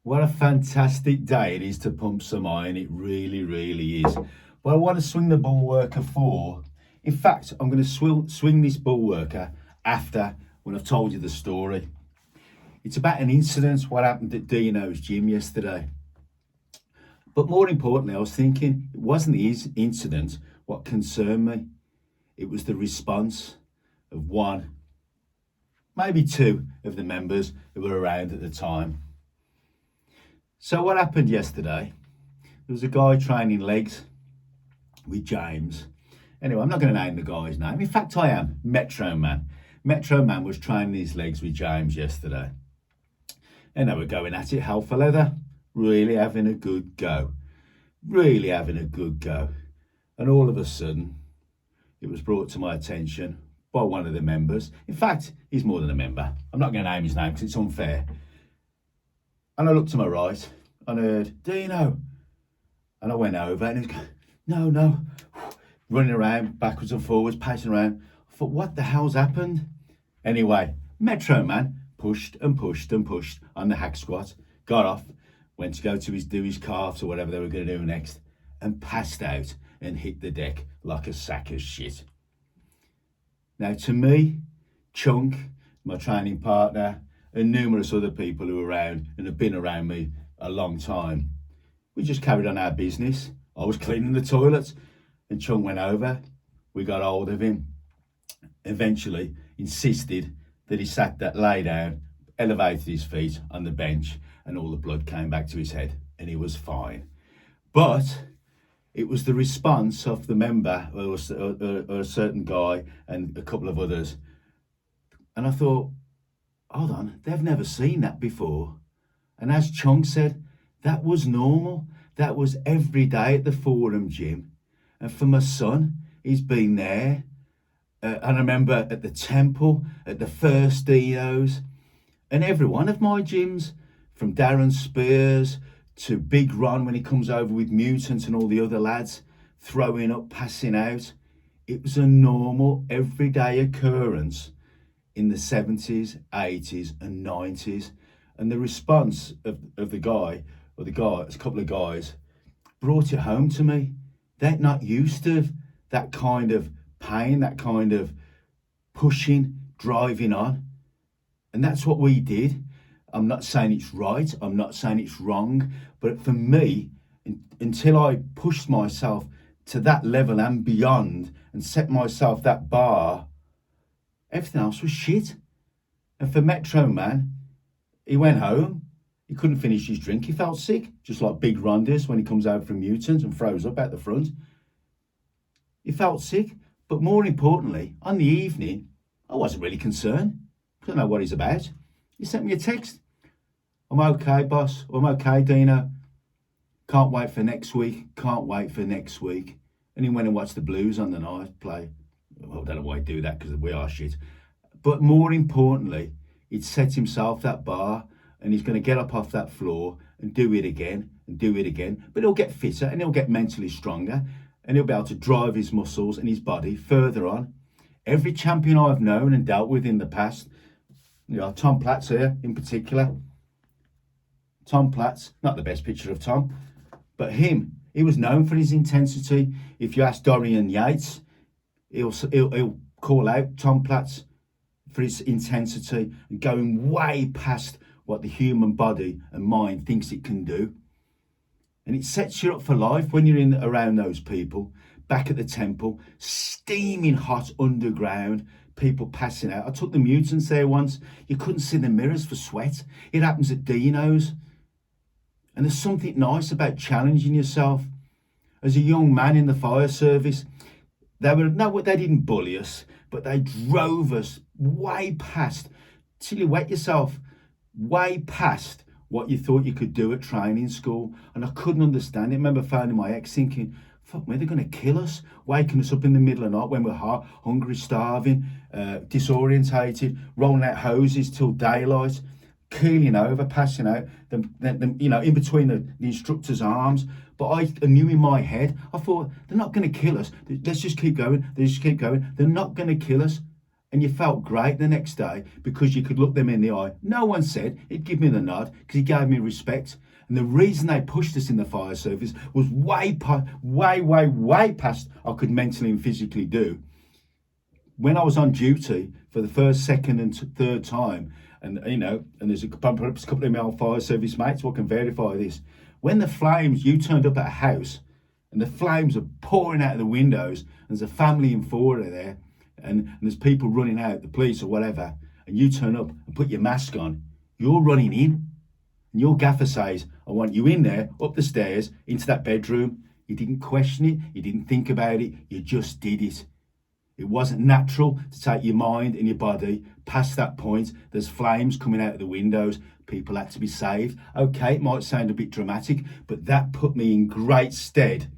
What a fantastic day it is to pump some iron. It really, really is. But I want to swing the ball worker for. In fact, I'm going to swing this ball worker after when I've told you the story. It's about an incident, what happened at Dinos gym yesterday. But more importantly, I was thinking it wasn't the incident what concerned me. It was the response of one, maybe two of the members who were around at the time. So what happened yesterday? There was a guy training legs with James. Anyway, I'm not going to name the guy's name. In fact, I am. Metro Man. Metro Man was training his legs with James yesterday. And they were going at it hell for leather. Really having a good go. Really having a good go. And all of a sudden, it was brought to my attention by one of the members. In fact, he's more than a member. I'm not going to name his name because it's unfair. And I looked to my right and I heard, Dino. And I went over and he was going, no, running around backwards and forwards, pacing around. I thought, what the hell's happened? Anyway, Metro Man pushed and pushed and pushed on the hack squat, got off, went to go to do his calves or whatever they were going to do next, and passed out and hit the deck like a sack of shit. Now, to me, Chunk, my training partner, and numerous other people who are around and have been around me a long time, we just carried on our business. I was cleaning the toilets and Chung went over. We got hold of him. Eventually insisted that he lay down, elevated his feet on the bench, and all the blood came back to his head and he was fine. But it was the response of the member, or a certain guy and a couple of others. And I thought, hold on, they've never seen that before. And as Chung said, that was normal. That was every day at the Forum gym. And for my son, he's been there. And I remember at the temple, at the first Dinos, and every one of my gyms, from Darren Spears to Big Ron when he comes over with Mutant and all the other lads, throwing up, passing out. It was a normal, everyday occurrence in the 70s, 80s and 90s. And the response of the guy, or a couple of guys, brought it home to me. They're not used to that kind of pain, that kind of pushing, driving on. And that's what we did. I'm not saying it's right, I'm not saying it's wrong, but for me, until I pushed myself to that level and beyond and set myself that bar, everything else was shit. And for Metro Man, he went home. He couldn't finish his drink. He felt sick, just like Big Ron does when he comes out from Mutant and throws up out the front. He felt sick. But more importantly, on the evening, I wasn't really concerned. I don't know what he's about. He sent me a text. I'm okay, boss. I'm okay, Dino. Can't wait for next week. Can't wait for next week. And he went and watched the Blues on the night play. Well, I don't know why he'd do that because we are shit. But more importantly, he'd set himself that bar and he's going to get up off that floor and do it again and do it again. But he'll get fitter and he'll get mentally stronger and he'll be able to drive his muscles and his body further on. Every champion I've known and dealt with in the past, Tom Platts here in particular. Tom Platts, not the best picture of Tom, but he was known for his intensity. If you ask Dorian Yates, he'll call out Tom Platts for his intensity and going way past what the human body and mind thinks it can do. And it sets you up for life when you're around those people, back at the temple, steaming hot underground, people passing out. I took the Mutants there once. You couldn't see the mirrors for sweat. It happens at Dinos. And there's something nice about challenging yourself. As a young man in the fire service, they didn't bully us, but they drove us way past, till you wet yourself, way past what you thought you could do at training school. And I couldn't understand it. I remember phoning my ex thinking, fuck me, they're going to kill us, waking us up in the middle of the night when we're hungry, starving, disorientated, rolling out hoses till daylight, keeling over, passing out, in between the instructor's arms. But I knew in my head, I thought, they're not going to kill us. Let's just keep going. They just keep going. They're not going to kill us. And you felt great the next day because you could look them in the eye. No one said, he'd give me the nod because he gave me respect. And the reason they pushed us in the fire service was way past I could mentally and physically do. When I was on duty for the first, second and third time, and there's perhaps a couple of my old fire service mates who can verify this. When the flames, you turned up at a house and the flames are pouring out of the windows, and there's a family in Florida there, and there's people running out, the police or whatever, and you turn up and put your mask on, you're running in, and your gaffer says, I want you in there, up the stairs, into that bedroom. You didn't question it, you didn't think about it, you just did it. It wasn't natural to take your mind and your body past that point. There's flames coming out of the windows. People had to be saved. Okay, it might sound a bit dramatic, but that put me in great stead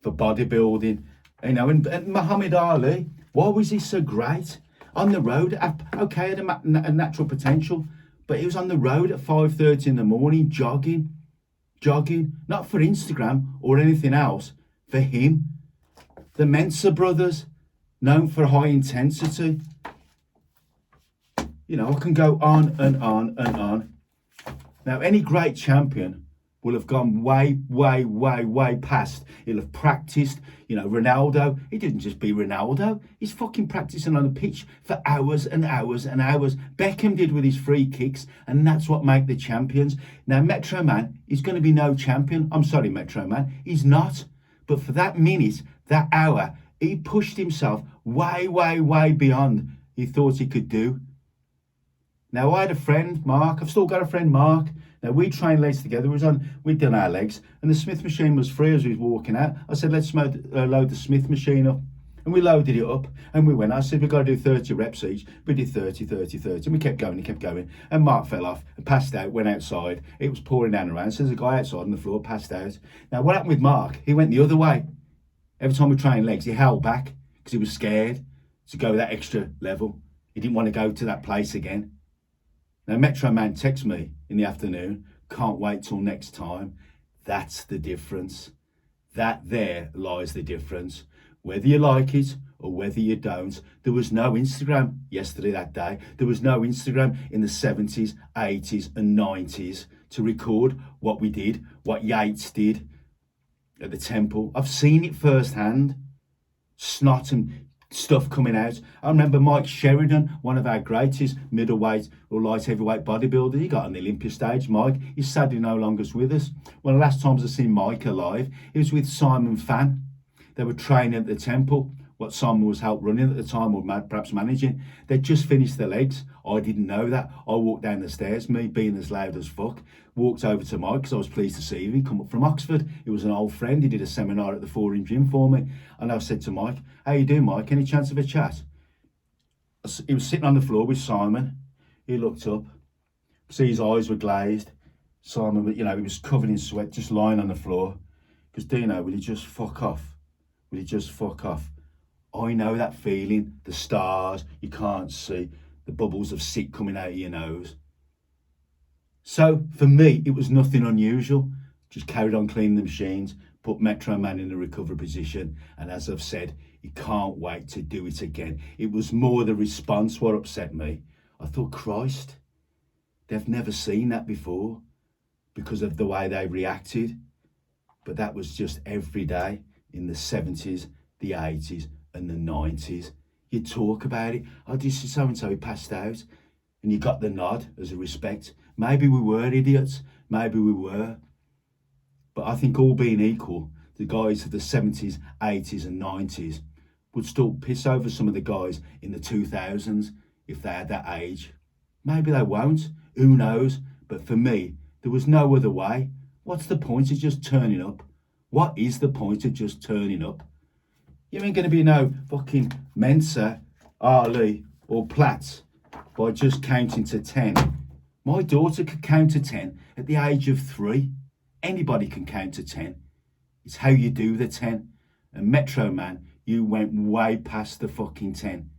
for bodybuilding. And Muhammad Ali, why was he so great? On the road, okay, had a natural potential, but he was on the road at 5:30 in the morning, jogging, not for Instagram or anything else, for him. The Mensa brothers, known for high intensity. I can go on and on and on. Now, any great champion will have gone way past. He'll have practiced. Ronaldo, he didn't just be Ronaldo. He's fucking practicing on the pitch for hours and hours and hours. Beckham did with his free kicks, and that's what make the champions. Now, Metro Man is going to be no champion. I'm sorry, Metro Man. He's not. But for that minute, that hour, he pushed himself way beyond he thought he could do. Now, I had a friend, Mark. I've still got a friend, Mark. Now, we trained legs together. We'd done our legs, and the Smith machine was free as we was walking out. I said, let's load the Smith machine up. And we loaded it up, and we went. I said, we've got to do 30 reps each. We did 30. And we kept going. And Mark fell off and passed out, went outside. It was pouring down the rain. So there's a guy outside on the floor, passed out. Now, what happened with Mark? He went the other way. Every time we trained legs, he held back because he was scared to go that extra level. He didn't want to go to that place again. Now, Metro Man texts me in the afternoon, can't wait till next time. That's the difference. That there lies the difference. Whether you like it or whether you don't, there was no Instagram yesterday, that day. There was no Instagram in the 70s, 80s and 90s to record what we did, what Yates did at the temple. I've seen it firsthand. Snot and stuff coming out. I remember Mike Sheridan, one of our greatest middleweight or light heavyweight bodybuilders. He got on the Olympia stage. Mike, he's sadly no longer with us. One of the last times I seen Mike alive, he was with Simon Fan. They were training at the temple. What Simon was helped running at the time, or perhaps managing. They'd just finished their legs. I didn't know that. I walked down the stairs, me being as loud as fuck, walked over to Mike because I was pleased to see him. He come up from Oxford. He was an old friend. He did a seminar at the Forum Gym for me. And I said to Mike, how you doing, Mike? Any chance of a chat? He was sitting on the floor with Simon. He looked up. See, his eyes were glazed. Simon, he was covered in sweat, just lying on the floor. Because Dino, will he just fuck off? Will he just fuck off? I know that feeling, the stars, you can't see, the bubbles of sick coming out of your nose. So for me, it was nothing unusual. Just carried on cleaning the machines, put Metro Man in a recovery position. And as I've said, he can't wait to do it again. It was more the response what upset me. I thought, Christ, they've never seen that before because of the way they reacted. But that was just every day in the 70s, the 80s, and the 90s. You talk about it. Oh, this is so-and-so, he passed out. And you got the nod as a respect. Maybe we were idiots. Maybe we were. But I think all being equal, the guys of the 70s, 80s and 90s would still piss over some of the guys in the 2000s if they had that age. Maybe they won't. Who knows? But for me, there was no other way. What's the point of just turning up? What is the point of just turning up? You ain't going to be no fucking Mensa, Ali or Platt by just counting to 10. My daughter could count to 10 at the age of 3. Anybody can count to 10. It's how you do the 10. And Metro Man, you went way past the fucking 10.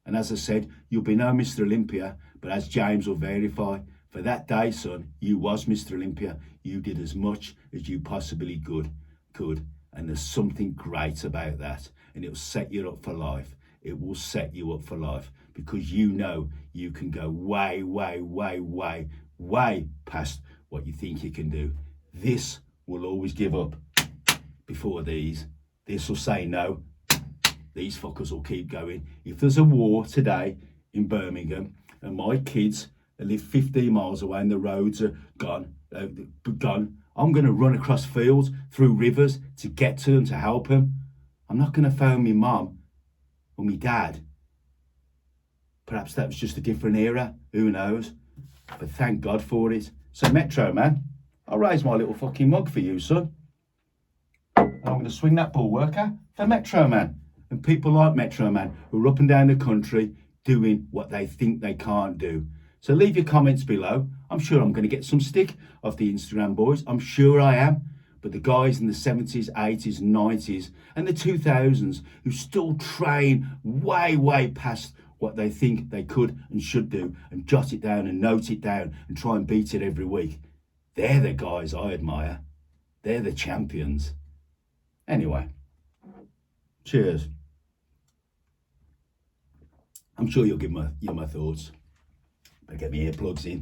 And as I said, you'll be no Mr Olympia, but as James will verify, for that day, son, you was Mr Olympia. You did as much as you possibly could. And there's something great about that. And it'll set you up for life. It will set you up for life because you know you can go way, way, way, way, way past what you think you can do. This will always give up before these. This will say no. These fuckers will keep going. If there's a war today in Birmingham and my kids live 15 miles away and the roads are gone, I'm going to run across fields, through rivers to get to them, to help them. I'm not going to phone my mum or my dad. Perhaps that was just a different era. Who knows? But thank God for it. So Metro Man, I'll raise my little fucking mug for you, son. And I'm going to swing that ball worker for Metro Man. And people like Metro Man who are up and down the country doing what they think they can't do. So leave your comments below. I'm sure I'm going to get some stick off the Instagram boys. I'm sure I am. But the guys in the 70s, 80s, 90s and the 2000s who still train way, way past what they think they could and should do and jot it down and note it down and try and beat it every week. They're the guys I admire. They're the champions. Anyway, cheers. I'm sure you'll give my thoughts. I get my earplugs in.